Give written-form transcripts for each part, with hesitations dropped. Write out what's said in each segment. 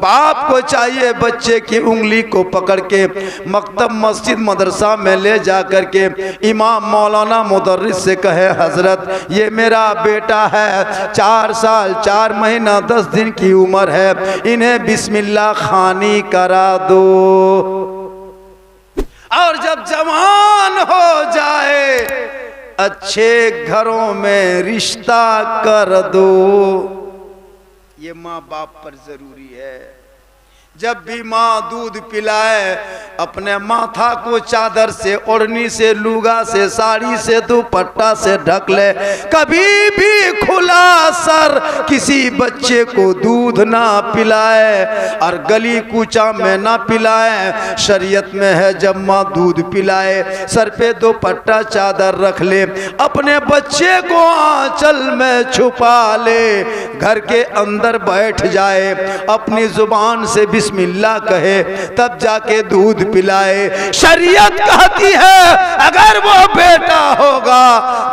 बाप को चाहिए बच्चे की उंगली को पकड़ के मकतब मस्जिद मदरसा में ले जा कर के इमाम मौलाना मुदर्रिस से कहे, हजरत ये मेरा बेटा है, 4 साल 4 महीना 10 दिन की उम्र है, इन्हें बिस्मिल्लाह खानी करा दो और जब जवान हो जाए अच्छे घरों में रिश्ता कर दो। ये माँ बाप पर जरूरी है। जब भी माँ दूध पिलाए अपने माथा को चादर से, ओढ़नी से, लुगा से, साड़ी से, दुपट्टा से ढक ले। कभी भी खुला सर किसी बच्चे को दूध ना पिलाए और गली कूचा में ना पिलाए। शरीयत में है जब माँ दूध पिलाए सर पे दुपट्टा चादर रख ले, अपने बच्चे को आंचल में छुपा ले, घर के अंदर बैठ जाए, अपनी जुबान से बिस्मिल्लाह कहे, तब जाके दूध पिलाए। शरीयत कहती है अगर वो बेटा होगा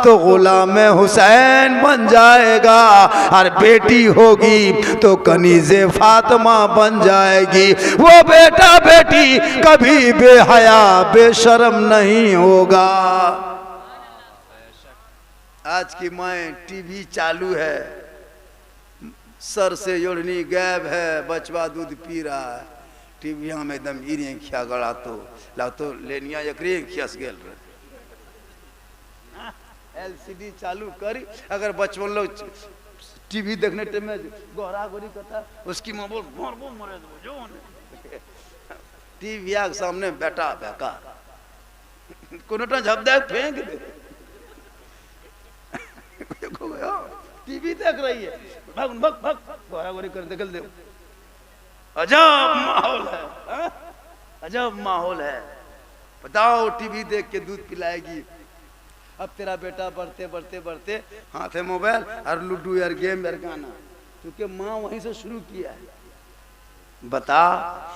तो गुलाम हुसैन बन जाएगा और बेटी होगी तो कनीज़े फातिमा बन जाएगी। वो बेटा बेटी कभी बेहया बेशर्म नहीं होगा। आज की माएँ टीवी चालू है, सर से योड़नी गायब है, बचवा दूध पी रहा है, टीवी में एकदम इरे खिया गड़ा तो लेनिया एकरे खियस गेल रहे। एलसीडी चालू करी, अगर बचपन लोग टीवी देखने टाइम में गोरा गोरी करता उसकी माँ बोल मोर बोल मरे जो टीवी के सामने बैठा बेकार कोनोटा झप दे फेंक दे। टीवी देख रही है, भग भग भग गोरा गोरी कर निकल दे। अजब माहौल है, अजब माहौल है। बताओ टीवी देख के दूध पिलाएगी। अब तेरा बेटा बढ़ते बढ़ते बढ़ते हाथ है मोबाइल और लूडो यार गेम यार गाना, क्योंकि माँ वहीं से शुरू किया है। बता,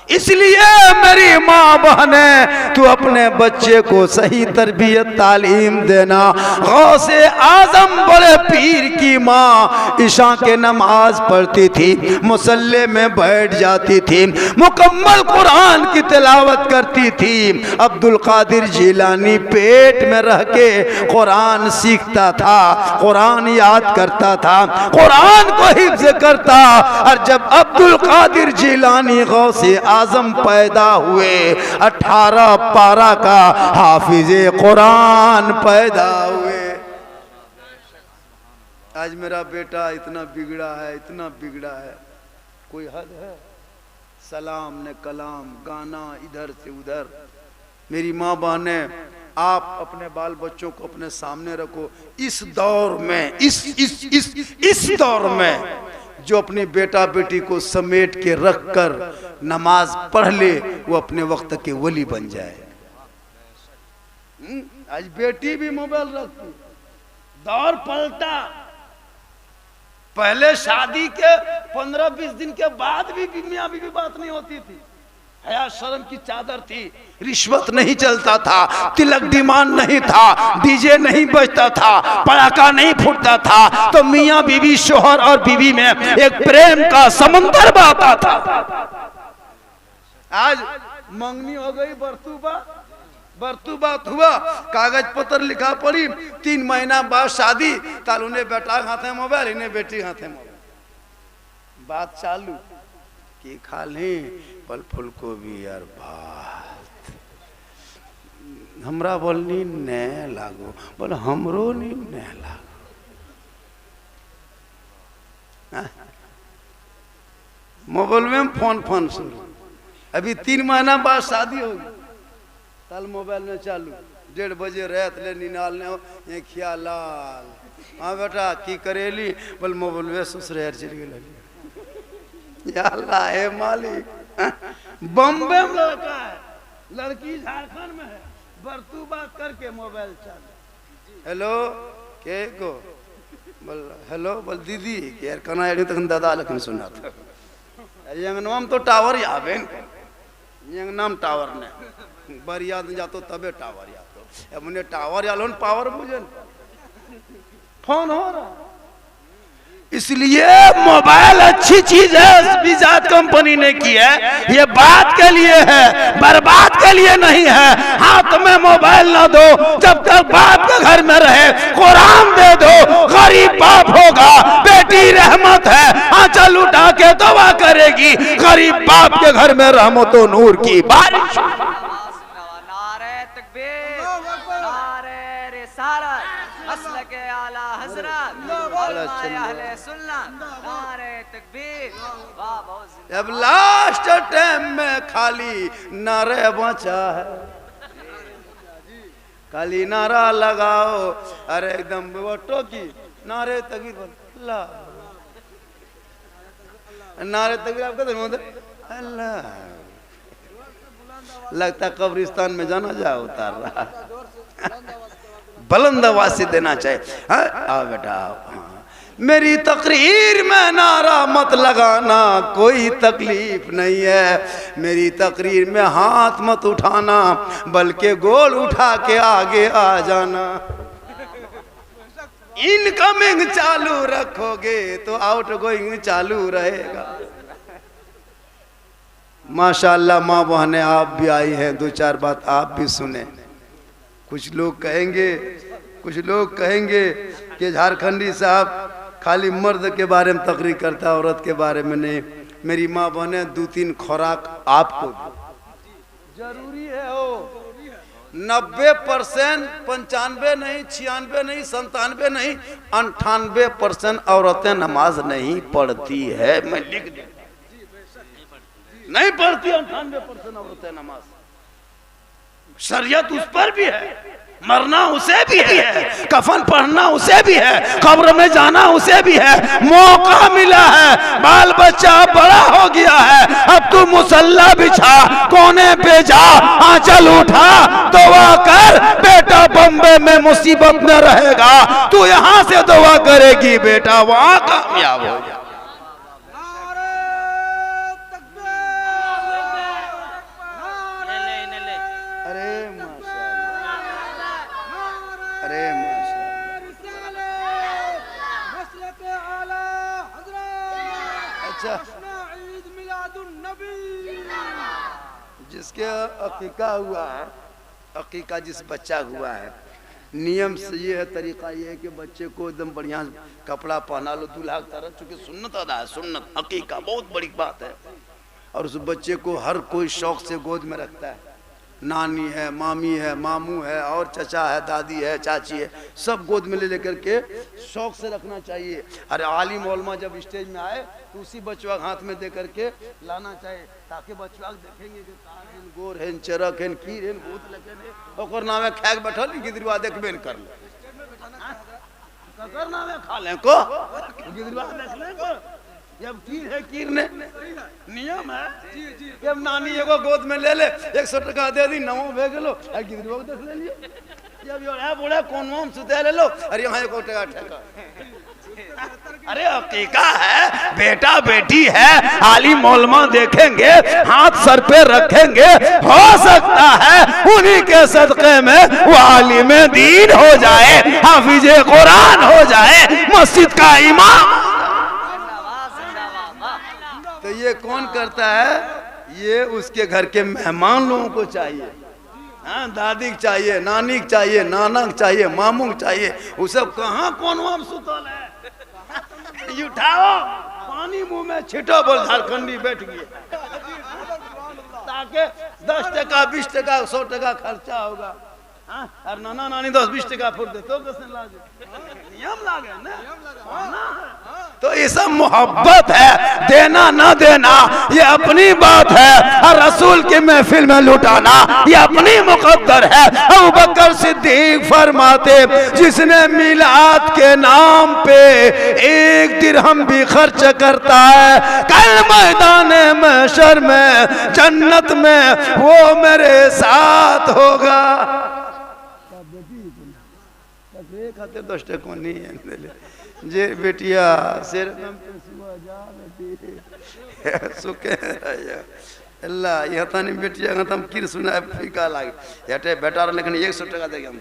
इसलिए मेरी माँ बहने तू अपने बच्चे को सही तरबियत तालीम देना। गौसे आजम बड़े पीर की माँ ईशा के नमाज पढ़ती थी, मुसल्ले में बैठ जाती थी, मुकम्मल कुरान की तिलावत करती थी। अब्दुल कादिर जिलानी पेट में रह के कुरान सीखता था, कुरान याद करता था, कुरान को हिफ्ज करता। और जब अब्दुल कादिर जिलानी गौसे आजम पैदा हुए, 18 पारा का हाफिजे कुरान पैदा हुए। आज मेरा बेटा इतना बिगड़ा है, इतना बिगड़ा है, कोई हद है? सलाम ने कलाम, गाना इधर से उधर। मेरी माँ बहने, आप अपने बाल बच्चों को अपने सामने रखो। इस दौर में, इस दौर में जो अपनी बेटा बेटी को समेट के रख कर नमाज पढ़ ले, वो अपने वक्त के वली बन जाए। आज बेटी भी मोबाइल रखती, दौर पलटा। पहले शादी के 15-20 दिन के बाद भी मियां बीवी बात नहीं होती थी, हया शर्म की चादर थी, रिश्वत नहीं चलता था, तिलक डिमांड नहीं था, डीजे नहीं बजता था, पटाखा नहीं फूटता था, तो मियां बीवी, शोहर और बीवी में एक प्रेम का समंदर बहता था। आज मंगनी हो गई, बरतुबात हुआ, कागज पत्र लिखा पड़ी, 3 महीना बाद शादी, ताल उन्हें बेटा हाथे मोबाइल, इन्हें बेटी हाथे मोबाइल। बात चालू कि खा लें फल फूल को भी यार बात हमरा बोलनी ने लागो, बोल हमरो नी ने लागो। मोबाइल में फोन शुरू, अभी 3 महीना बाद शादी होगी, कल मोबाइल में चालू, 1:30 बजे रात ले निनाल ने ये खिया लाल। हाँ बेटा की करेली, बोल मोबाइल में ससुराल चल गए। या अल्लाह है मालिक, बम्बे में लड़का है, लड़की झारखंड में है, बरतू बात करके मोबाइल चालू। हेलो के को बोल, हेलो बोल दीदी यार कना एडी तक दादा लखन सुना था। यंग नाम तो टावर यावे, यंग नाम टावर ने बर याद जातो तबे टावर याद तो, अब उन्हें टावर यालोन पावर मुझे फोन हो रहा। इसलिए मोबाइल अच्छी चीज है, बीजात कंपनी ने की है, ये बात के लिए है, बर्बाद के लिए नहीं है। हाथ में मोबाइल ना दो जब तक बाप के घर में रहे, कुरान दे दो, गरीब बाप होगा, बेटी रहमत है, आंचल उठा के दुआ करेगी, गरीब बाप के घर में रहमतो नूर की बारिश। जब लास्ट टाइम में खाली नारे बचा है, खाली नारा लगाओ, अरे एकदम वोटो की नारे तकबीर ला, नारे तकबीर आपका अल्लाह, लगता कब्रिस्तान में जाना जा उतार रहा। बुलंद आवाज से देना चाहिए। आओ बेटा आओ। मेरी तकरीर में नारा मत लगाना, कोई तकलीफ नहीं है। मेरी तकरीर में हाथ मत उठाना, बल्कि गोल उठा के आगे आ जाना। इनकमिंग चालू रखोगे तो आउट गोइंग चालू रहेगा। माशाअल्लाह माँ बहनें आप भी आई हैं, दो चार बात आप भी सुने। कुछ लोग कहेंगे कि झारखंडी साहब खाली मर्द के बारे में तकरीर करता, औरत के बारे में नहीं। मेरी माँ बहने, 2-3 खुराक आपको जरूरी है हो। 90%, 95 नहीं, 96 नहीं, 97 नहीं, 98% औरतें नमाज नहीं पढ़ती है। मैं लिख दूं, नहीं पढ़ती 98% औरतें नमाज। शरीयत उस पर भी है, मरना उसे भी है, कफन पढ़ना उसे भी है, कब्र में जाना उसे भी है। मौका मिला है, बाल बच्चा बड़ा हो गया है, अब तू मुसल्ला बिछा, कोने पे जा, आंचल उठा, दुआ कर, बेटा बम्बे में मुसीबत में रहेगा, तू यहाँ से दुआ करेगी, बेटा वहां कामयाब हो जा। जिसके अकीका हुआ है, अकीका जिस बच्चा हुआ है, नियम से ये है, तरीका ये है कि बच्चे को एकदम बढ़िया कपड़ा पहना लो दूल्हा की तरह, चूंकि सुन्नत अदा है, सुन्नत अकीका बहुत बड़ी बात है। और उस बच्चे को हर कोई शौक से गोद में रखता है। नानी है, मामी है, मामू है, और चचा है, दादी है, चाची है, सब गोद में ले लेकर के शौक से रखना चाहिए। अरे आलिम उलमा जब स्टेज में आए तो उसी बचवा हाथ में दे करके लाना चाहिए, ताकि बचवा देखेंगे कि गोर है, चरक है, खीर है, भूत लगे ओकर नामे खाए बैठल गिदरवा देखबे न कर ले, ककर नामे खा ले को गिदरवा देख ले को। जब कीर है, कीर ने नियम है, जब नानी एगो गोद में ले ले 100 टका दे दी, नमो भे गेलो, गिदरवा देख ले लिए। जब यो बोले कोनवा में सुते ले लो, अरे यहाँ 1 टका ठेका। अरे हकीका है, बेटा बेटी है, आलिम उलमा देखेंगे, हाथ सर पे रखेंगे, हो सकता है उन्हीं के सदक़े में वो आलिम दीन हो जाए, हाफिज़े कुरान हो जाए, मस्जिद का इमाम। तो ये कौन करता है? ये उसके घर के मेहमान लोगों को चाहिए। हाँ, दादी को चाहिए, नानी को चाहिए, नाना को चाहिए, मामू को चाहिए। वो सब कहाँ कौन सुतल है? उठाओ, पानी मुंह में छिटो, बोल झारखंडी बैठ गए, ताकि 10 टका 20 टका 100 टका खर्चा होगा। और नाना नानी 10-20 टका फुट दे तो कैसे लागे? नियम लागे ना। तो ये सब मोहब्बत है, देना ना देना ये अपनी बात है, और रसूल की महफिल में लुटाना ये अपनी मुकद्दर है। अबू बकर सिद्दीक फरमाते, जिसने मिलाद के नाम पे 1 दिरहम भी खर्च करता है, कल मैदान महशर में जन्नत में वो मेरे साथ होगा। खाते 10 टका नहीं है जे बेटिया शेर सुखे अल्लाह यहाँ तानी बेटिया हम किर सुना फीका लागे हटे बेटा लेकिन 100 टका देंगे हम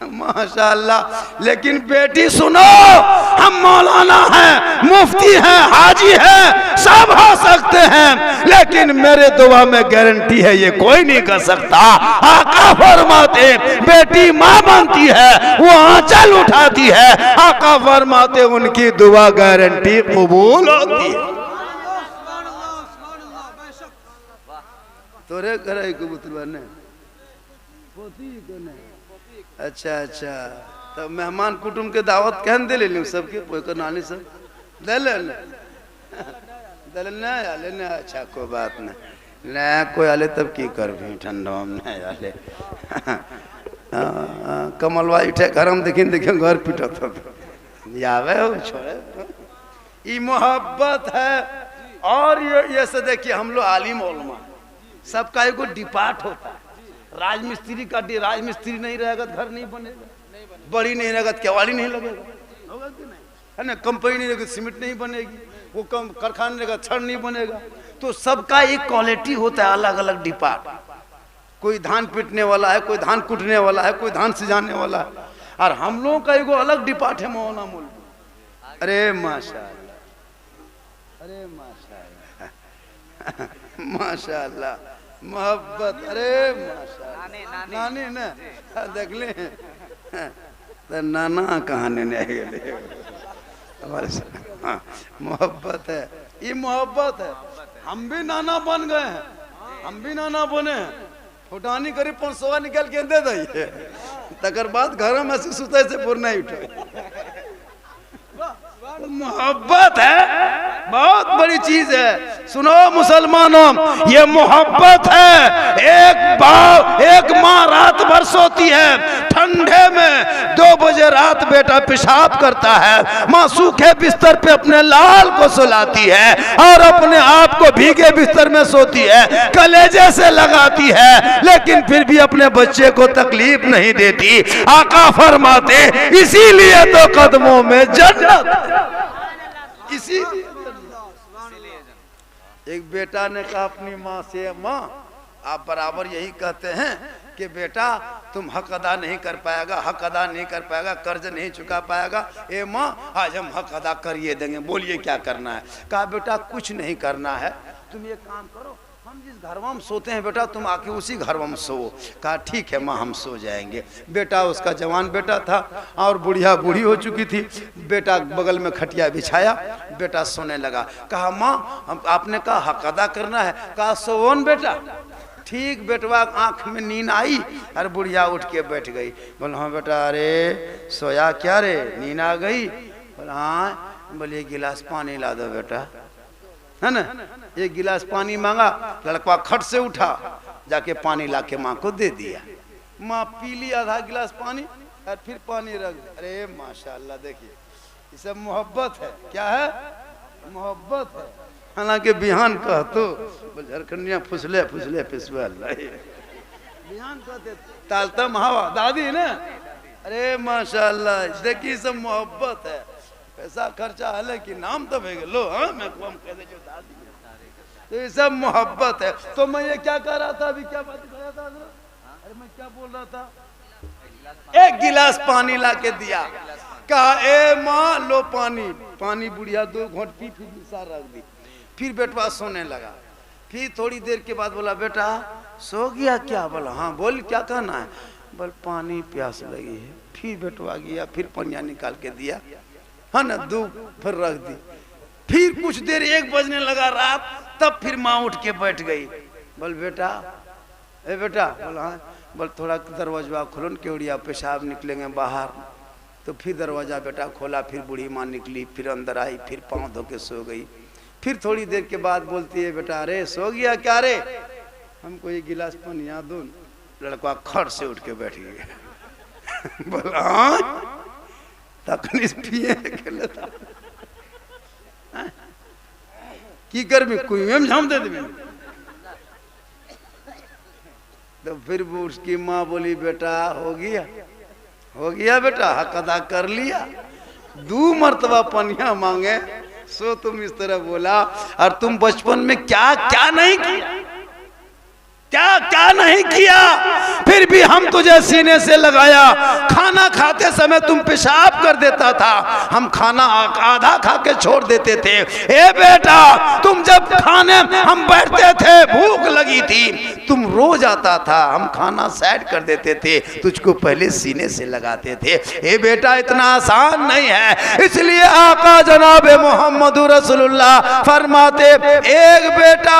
माशाअल्लाह। लेकिन बेटी सुनो, हम मौलाना हैं, मुफ्ती हैं, हाजी हैं, सब हो सकते हैं, लेकिन मेरे दुआ में गारंटी है ये कोई नहीं कर सकता। आका फरमाते बेटी माँ बनती है, वो आंचल उठाती है, आका फरमाते उनकी दुआ गारंटी कबूल होती है। तोरे करे कबूतर बने अच्छा अच्छा, तो मेहमान कुटुम के दावत कहन दे ले सबके कोई नानी सब दे ले ना आले ना। अच्छा कोई बात नहीं ना, कोई आले तब की कर भी ठंडा में नहीं आले। कमलवा इठे घर में देखिन देखिन घर पीटा तो यावे हो छोड़े। ये मोहब्बत है। और ये से देखिए हम लोग आलिम उलमा सबका एगो डिपार्ट होता है। राजमिस्त्री का राजमिस्त्री नहीं रहेगा तो घर नहीं बनेगा, बड़ी नहीं रहेगा तो केवाड़ी नहीं लगेगा, होगा कि नहीं, है ना। कंपनी नहीं रहेगी सीमेंट नहीं बनेगी, वो कारखाना रहेगा छड़ नहीं बनेगा। तो सबका एक क्वालिटी होता है, अलग अलग डिपार्ट। कोई धान पीटने वाला है, कोई धान कूटने वाला है, कोई धान सिजाने वाला है। और हम लोगों का एगो अलग डिपार्ट है मौलाना मौलवी। अरे माशाअल्लाह, अरे माशाअल्लाह, माशाअल्लाह मोहब्बत। अरे माशाअल्लाह नानी ने देख ले तो नाना कहानी नहीं गए हमारे साथ। हाँ मोहब्बत है, ये मोहब्बत है। हम भी नाना बन गए हैं, हम भी नाना बने हैं। फुटानी करीब 500 निकल के दे दिए, तकर बाद घर में से सुते से पूर्ण नहीं उठे। मोहब्बत है, बहुत बड़ी चीज है। सुनो मुसलमानों, ये मोहब्बत है। एक माँ रात भर सोती है, ठंडे में 2 बजे रात बेटा पेशाब करता है, माँ सूखे बिस्तर पे अपने लाल को सुलाती है और अपने आप को भीगे बिस्तर में सोती है, कलेजे से लगाती है, लेकिन फिर भी अपने बच्चे को तकलीफ नहीं देती। आका फरमाते इसीलिए तो कदमों में जन्नत। इसीलिए एक बेटा ने कहा अपनी माँ से, माँ आप बराबर यही कहते हैं कि बेटा तुम हक अदा नहीं कर पाएगा, हक अदा नहीं कर पाएगा, कर्ज नहीं चुका पाएगा। ए माँ आज हम हक अदा करिए देंगे, बोलिए क्या करना है। कहा बेटा कुछ नहीं करना है, तुम ये काम करो, हम जिस घर में सोते हैं बेटा तुम आके उसी घर में सो। कहा ठीक है माँ हम सो जाएंगे। बेटा उसका जवान बेटा था और बुढ़िया बूढ़ी हो चुकी थी। बेटा बगल में खटिया बिछाया, बेटा सोने लगा। कहा माँ आपने कहा हक अदा करना है। कहा सोवन बेटा। ठीक बेटवा आंख में नींद आई और बुढ़िया उठ के बैठ गई। बोला हाँ बेटा। अरे सोया क्या रे, नींद आ गई? बोला हाँ। बोलिए गिलास पानी ला दो बेटा, है ना। एक गिलास पानी मांगा, लड़का खट से उठा, जाके पानी लाके माँ को दे दिया। माँ पी ली आधा गिलास पानी और फिर पानी रख दिया। अरे माशाअल्लाह देखिए ये सब मोहब्बत है। क्या है? मोहब्बत है। हालांकि बिहान कह तो झारखंडिया फुसले फुसले पिसवे बिहान कहते तालता महावा दादी ना। अरे माशाअल्लाह देखिए सब मोहब्बत है। पैसा खर्चा है कि नाम तो भेज लो। हाँ मैं कह दे जो दादी, तो ये सब मोहब्बत है। तो मैं ये क्या कह रहा था अभी, क्या बात कर रहा था? अरे मैं क्या बोल रहा था? एक गिलास पानी ला के दिया, कहा ए माँ लो पानी। पानी बुढ़िया 2 घोंट पी, फिर निशा रख दी। फिर बेटवा सोने लगा। फिर थोड़ी देर के बाद बोला बेटा सो गया क्या? बोला हाँ। बोल क्या कहना है? बोल पानी प्यास लगी है। फिर बेटवा गया, फिर पनिया निकाल के दिया, है ना, 2 फिर रख दी। फिर कुछ देर 1 बजने लगा रात, तब फिर माँ उठ के बैठ गई। बोल बेटा ए बेटा। बोला हाँ। बोल थोड़ा दरवाजा खोलो न, केवड़िया पेशाब निकलेंगे बाहर। तो फिर दरवाजा बेटा खोला, फिर बूढ़ी माँ निकली, फिर अंदर आई, फिर पाँव धो के सो गई। फिर थोड़ी देर के बाद बोलती है बेटा अरे सो गया क्या रे? हमको ये गिलास पानी दो। लड़का खड़ से उठ के बैठ गया। बोला हाँ तकलीफ पिए के लेता की करबी कुएं में झाम दे देबे। तो फिर उसकी माँ बोली बेटा हो गया बेटा, हक अदा कर लिया। 2 मर्तबा पनिया मांगे सो तुम इस तरह बोला। और तुम बचपन में क्या क्या नहीं किया, क्या क्या नहीं किया, फिर भी हम तुझे सीने से लगाया। खाना खाते समय तुम पेशाब कर देता था, हम खाना आधा खा के छोड़ देते थे। ए बेटा, तुम जब खाने हम बैठते थे, भूख लगी थी, तुम रोज आता था, हम खाना साइड कर देते थे, तुझको पहले सीने से लगाते थे। ए बेटा, इतना आसान नहीं है। इसलिए आका जनाब मोहम्मद रसूलुल्लाह फरमाते, एक बेटा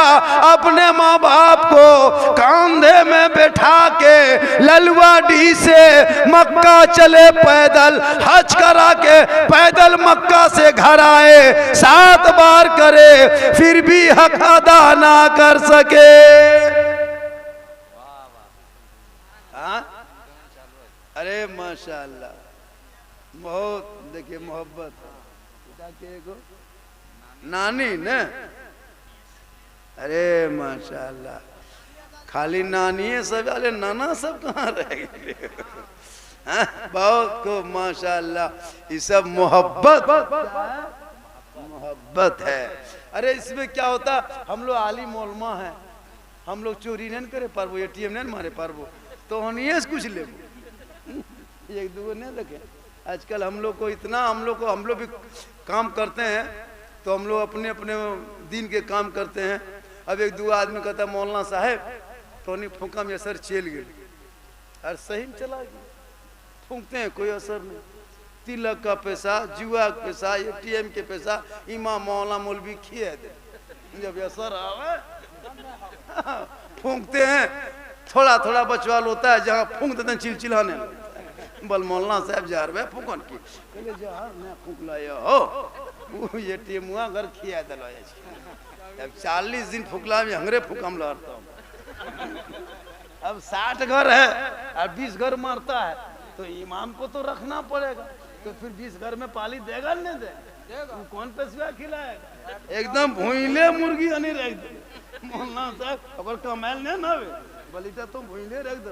अपने माँ बाप को कांधे में बैठा के ललवाडी से मक्का चले पैदल, हज करा के पैदल मक्का से घर आए, 7 बार करे, फिर भी हक अदा ना कर सके। हाँ? अरे माशाअल्लाह, बहुत देखिए मोहब्बत नानी न, अरे माशाअल्लाह, खाली नानी है सब, वाले नाना सब कहाँ रह गए? बहुत को माशाअल्लाह, ये सब मोहब्बत मोहब्बत है। अरे इसमें क्या होता, हम लोग आली मोलमा है, हम लोग चोरी नहीं करे पारबो, एटीएम नहीं मारे पारबो, तो हम कुछ ले एक दूगो नहीं देखे। आजकल हम लोग को इतना, हम लोग भी काम करते हैं, तो हम लोग अपने अपने दिन के काम करते हैं। अब एक दो आदमी कहता है मौलाना साहब तो नहीं फूका में असर चल गए, और सही में चला गया। फूकते हैं कोई असर नहीं, तिलक का पैसा, जुआ का पैसा, एटीएम के पैसा इमाम मौला मौलवी खिए दे, जब असर आवे फूकते हैं। थोड़ा थोड़ा बचवाल होता है, जहाँ फूक देते हैं चिलचिलाने, बल मौलाना साहब जा रहे फूकन की, फूक लाया हो एटीएम हुआ घर खिया दिला। अब 40 दिन फुकला में हंगरे फुकम लड़ता हूँ। अब 60 घर है और 20 घर मरता है, तो इमाम को तो रखना पड़ेगा, तो फिर 20 घर में पाली देगा नहीं देगा, कौन पेशवा खिलाएगा? एकदम भूले मुर्गी नहीं रख दे मौलाना साहब, अगर कमाल नहीं ना बलिता तो भूले रख दे,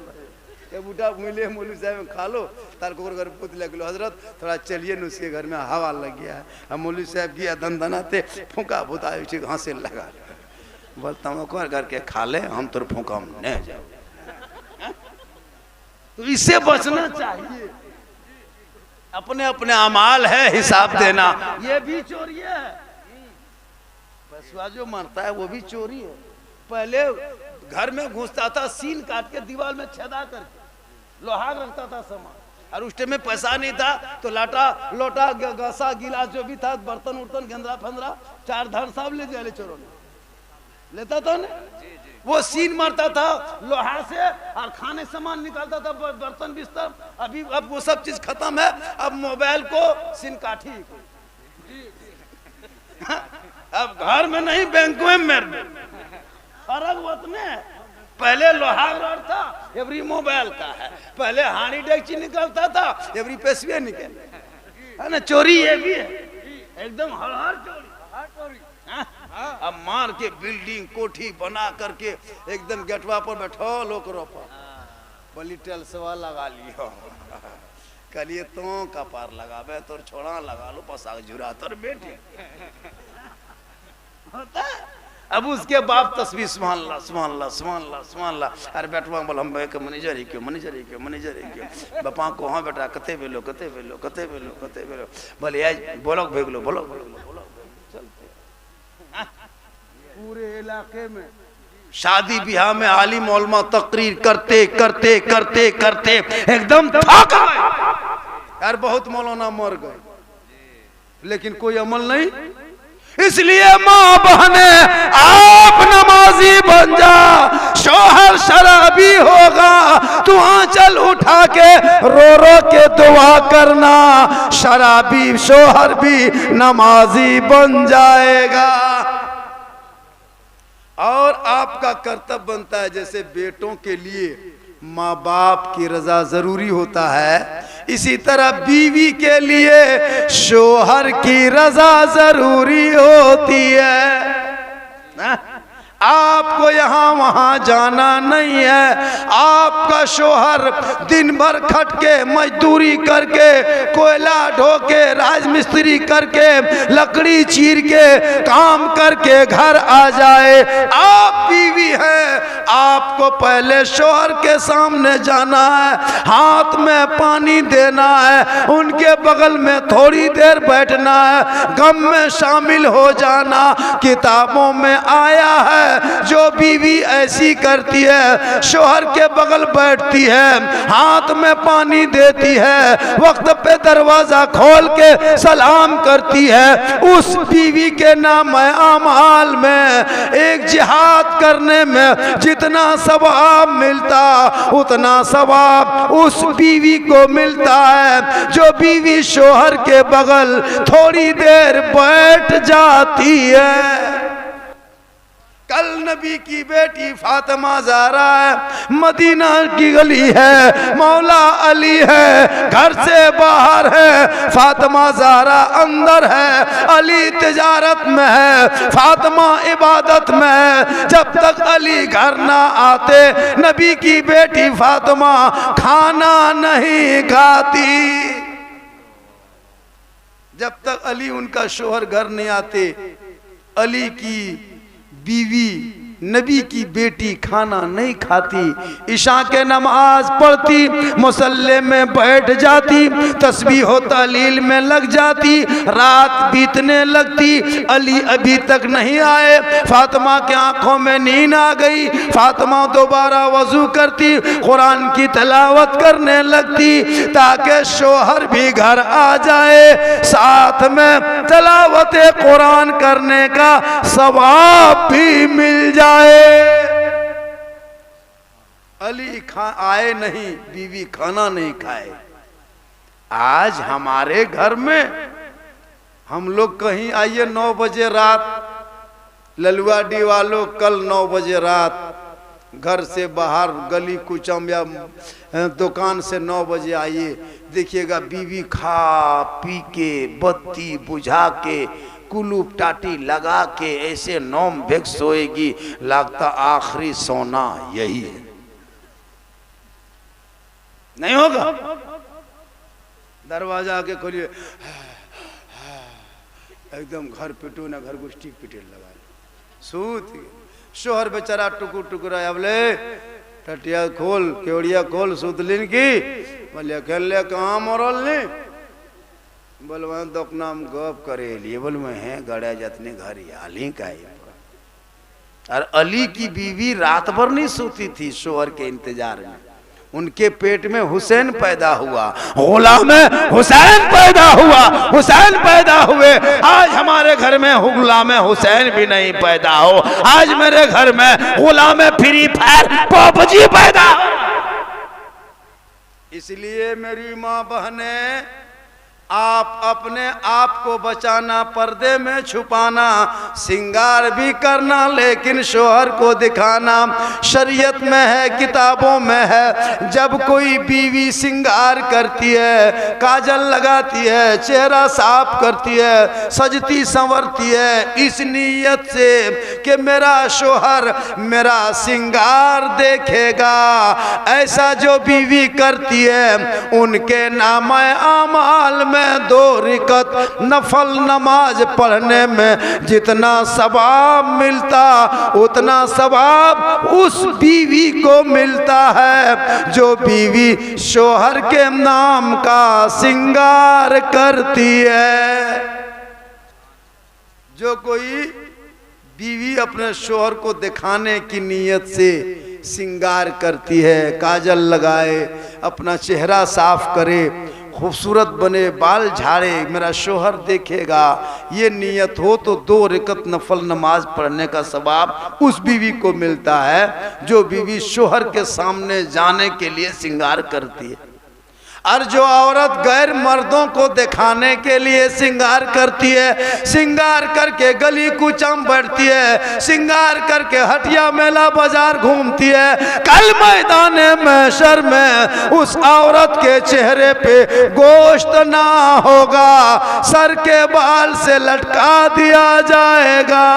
ये बूढ़ा भूले मौलवी साहब खा लो, तार को घर पुत लग लो, हजरत थोड़ा चलिए न, उसके घर में हवा लग गया है। अब मौलवी साहब किया दन दनाते फूका भूता घास से लगा, बोलता हूँ घर के खा ले, हम तो फूका नहीं जाओ। तो इससे बचना चाहिए। अपने अपने अमाल है, हिसाब देना, ये भी चोरी है। बसवा जो मरता है वो भी चोरी है। पहले घर में घुसता था, सीन काट के दीवार में छेदा करके लोहा रखता था सामान, और उस टाइम में पैसा नहीं था, तो लोटा गसा गिलास जो भी था, बर्तन उर्तन गेंदरा फंदरा 4 धार साहब ले जाए चोरों ने लेता था ना, वो सीन मारता था लोहा से, और खाने सामान निकालता था, बर्तन बिस्तर। अभी अब वो सब चीज खत्म है, अब मोबाइल को सीन काठी अब घर में नहीं, बैंक में फर्क उतने। पहले लोहा रॉड था, एवरी मोबाइल का है। पहले हानी डेक्ची निकलता था, एवरी पेशवे निकल, है ना? चोरी ये भी है, एकदम हर चोरी। अब मार के बिल्डिंग कोठी बना करके एकदम गेटवा पर बैठो लोग रोपा, बोली टेल्सवा लगा लियो, कलिए तो कपार लगावे तो छोड़ा लगा लो, पसाग जुरा तर बेटे होता है। अब उसके बाप तस्वीर सुभान अल्लाह सुभान अल्लाह सुभान अल्लाह सुभान अल्लाह, अरे बेटवा बोल हम के मैनेजर ही क्यों, मैनेजर ही क्यों, मैनेजर ही क्यों, बापा को हाँ बेटा कते बेलो कते बेलो कते बेलो कते बेलो, बोले आज बोलो भेग लो, बोलो बोलो बोलो, चलते पूरे इलाके में शादी ब्याह में आलिम उलमा तकरीर करते करते करते करते एकदम थक गए यार, बहुत मौलाना मर गए, लेकिन कोई अमल नहीं। इसलिए माँ बहने आप नमाजी बन जा, शोहर शराबी होगा तू आंचल उठा के रो रो के दुआ करना, शराबी शोहर भी नमाजी बन जाएगा। और आपका कर्तव्य बनता है, जैसे बेटों के लिए माँ बाप की रजा जरूरी होता है, इसी तरह बीवी के लिए शोहर की रजा जरूरी होती है। आपको यहाँ वहाँ जाना नहीं है, आपका शोहर दिन भर खट के मजदूरी करके, कोयला ढो के, राजमिस्त्री करके, लकड़ी चीर के, काम करके घर आ जाए, आप बीवी हैं, आपको पहले शौहर के सामने जाना है, हाथ में पानी देना है, उनके बगल में थोड़ी देर बैठना है, गम में शामिल हो जाना। किताबों में आया है जो बीवी ऐसी करती है, शौहर के बगल बैठती है, हाथ में पानी देती है, वक्त पे दरवाजा खोल के सलाम करती है, उस बीवी के नाम आमाल में एक जिहाद करने में जितना सवाब मिलता उतना सवाब उस बीवी को मिलता है जो बीवी शौहर के बगल थोड़ी देर बैठ जाती है। कल नबी की बेटी फातिमा ज़हरा है, मदीना की गली है, मौला अली है, घर से बाहर है, फातिमा ज़हरा अंदर है, अली तिजारत में है, फातिमा इबादत में है। जब तक अली घर ना आते नबी की बेटी फातिमा खाना नहीं खाती। जब तक अली उनका शौहर घर नहीं आते, अली की बीवी नबी की बेटी खाना नहीं खाती, इशा के नमाज पढ़ती, मुसल्ले में बैठ जाती, तस्बीह हो तालील में लग जाती, रात बीतने लगती, अली अभी तक नहीं आए। फातिमा के आंखों में नींद आ गई, फातिमा दोबारा वजू करती, कुरान की तिलावत करने लगती ताकि शौहर भी घर आ जाए, साथ में तिलावत कुरान करने का सवाब भी मिल जाए। अली आए नहीं, बीवी खाना नहीं खाए। आज हमारे घर में हम लोग कहीं आइए 9 बजे रात, ललुआडी वालों कल 9 बजे रात घर से बाहर गली कुचम या दुकान से 9 बजे आइए, देखिएगा बीवी खा पी के बत्ती बुझा के कुलूप टाटी लगा के ऐसे नौम भेग सोएगी, लगता आखिरी सोना यही है। नहीं होगा? दरवाजा आके खोलिए, एकदम घर पिटू ना, घर गुष्टी पिटे लगा सूत। शोहर बेचारा टुकुर टुकुरा, अब ले टटिया खोल, केवड़िया खोल, सुतलिन की बोलिए खेल ले, कहाँ मरल ने बोलवा तो अपना गप करे लिए, बोल मैं है गड़ा जतने घर आली का। और अली की बीवी रात भर नहीं सोती थी शौहर के इंतजार में, उनके पेट में हुसैन पैदा हुआ, गुलाम हुसैन पैदा हुआ, हुसैन पैदा हुए। आज हमारे घर में गुलाम हुसैन भी नहीं पैदा हो, आज मेरे घर में गुलाम फ्री फायर पबजी पैदा हो। इसलिए मेरी माँ बहने, आप अपने आप को बचाना, पर्दे में छुपाना, सिंगार भी करना, लेकिन शौहर को दिखाना शरीयत में है, किताबों में है। जब कोई बीवी सिंगार करती है, काजल लगाती है, चेहरा साफ करती है, सजती संवरती है, इस नीयत से कि मेरा शौहर मेरा सिंगार देखेगा, ऐसा जो बीवी करती है उनके नामे आमाल में 2 रिकत नफल नमाज पढ़ने में जितना सवाब मिलता उतना सवाब उस बीवी को मिलता है जो बीवी शौहर के नाम का सिंगार करती है। जो कोई बीवी अपने शौहर को दिखाने की नीयत से सिंगार करती है, काजल लगाए, अपना चेहरा साफ करे, खूबसूरत बने, बाल झाड़े, मेरा शौहर देखेगा, ये नियत हो तो 2 रिकत नफल नमाज पढ़ने का सवाब उस बीवी को मिलता है जो बीवी शौहर के सामने जाने के लिए सिंगार करती है। और जो औरत गैर मर्दों को दिखाने के लिए सिंगार करती है, सिंगार करके गली कुचम बढ़ती है, सिंगार करके हटिया मेला बाजार घूमती है, कल मैदान महशर में उस औरत के चेहरे पे गोश्त ना होगा, सर के बाल से लटका दिया जाएगा।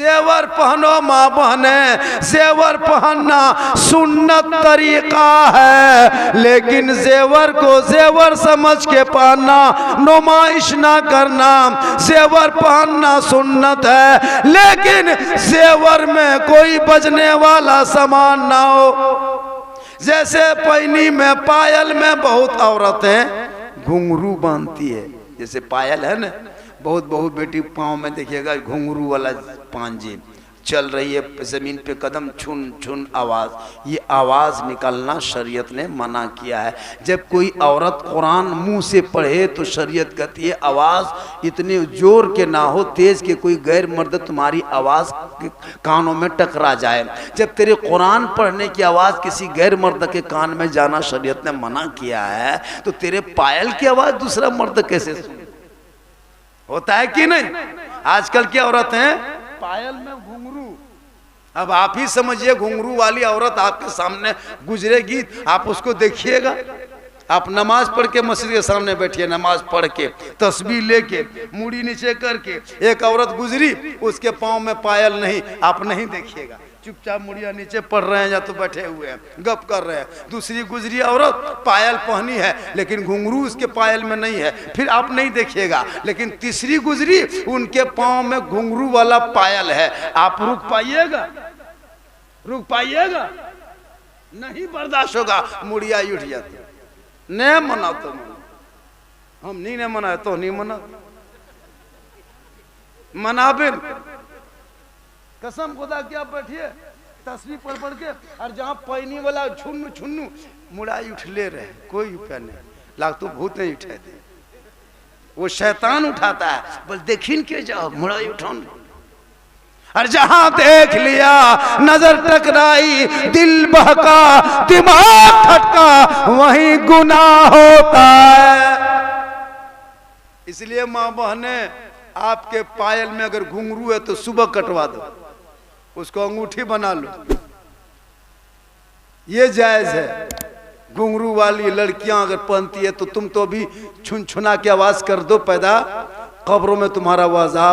जेवर पहनो माँ बहने, जेवर पहनना सुन्नत तरीका है, लेकिन जेवर को जेवर समझ के पहनना, नुमाइश ना करना। जेवर पहनना सुन्नत है, लेकिन जेवर में कोई बजने वाला सामान ना हो। जैसे पैनी में, पायल में बहुत औरतें घुंघरू बांधती है, जैसे पायल है ना, बहुत बेटी पाँव में देखिएगा घुंघरू वाला पांजे, चल रही है जमीन पे, कदम छुन छुन आवाज, ये आवाज निकालना शरीयत ने मना किया है। जब कोई औरत कुरान मुंह से पढ़े तो शरीयत कहती है आवाज इतने जोर के ना हो, तेज के कोई गैर मर्द तुम्हारी आवाज कानों में टकरा जाए। जब तेरे कुरान पढ़ने की आवाज किसी गैर मर्द के कान में जाना शरीयत ने मना किया है, तो तेरे पायल की आवाज दूसरा मर्द कैसे सुने? होता है कि नहीं? आजकल की औरतें पायल में घुंघरू, अब आप ही समझिए घुंघरू वाली औरत आपके सामने गुजरेगी, आप उसको देखिएगा। आप नमाज पढ़ के मस्जिद के सामने बैठिए, नमाज पढ़ के तस्बीह लेके मुड़ी नीचे करके, एक औरत गुजरी उसके पाँव में पायल नहीं, आप नहीं देखिएगा, चुपचाप मुड़िया नीचे पढ़ रहे हैं या तो बैठे हुए हैं गप कर रहे हैं। दूसरी गुजरी औरत पायल पहनी है लेकिन घुंघरू उसके पायल में नहीं है, फिर आप नहीं देखिएगा। लेकिन तीसरी गुजरी उनके पाँव में घुंघरू वाला पायल है, आप रुक पाइएगा? रुक पाइएगा? नहीं बर्दाश्त होगा, मुड़िया उठ जाती। नहीं मना तो हम नहीं मना तो नहीं मना, मनाबे कसम खुदा की। आप बैठिए तस्वीर पढ़ के, और जहाँ पैनी वाला छुन्नू छुन्नू मुड़ाई उठ ले रहे, कोई उपाय नहीं, लाग तो भूत नहीं उठे थे, वो शैतान उठाता है, बोल देखिन के जाओ मुड़ाई उठाओ। और जहां देख लिया नजर टकराई, दिल बहका, दिमाग खटका, वहीं गुनाह होता है। इसलिए माँ बहने, आपके पायल में अगर घुंघरू है तो सुबह कटवा दो, उसको अंगूठी बना लो, ये जायज है। घुंघरू वाली लड़कियां अगर पहनती है तो तुम तो भी छुन छुना की आवाज कर दो पैदा, कब्रों में तुम्हारा वो अज़ाब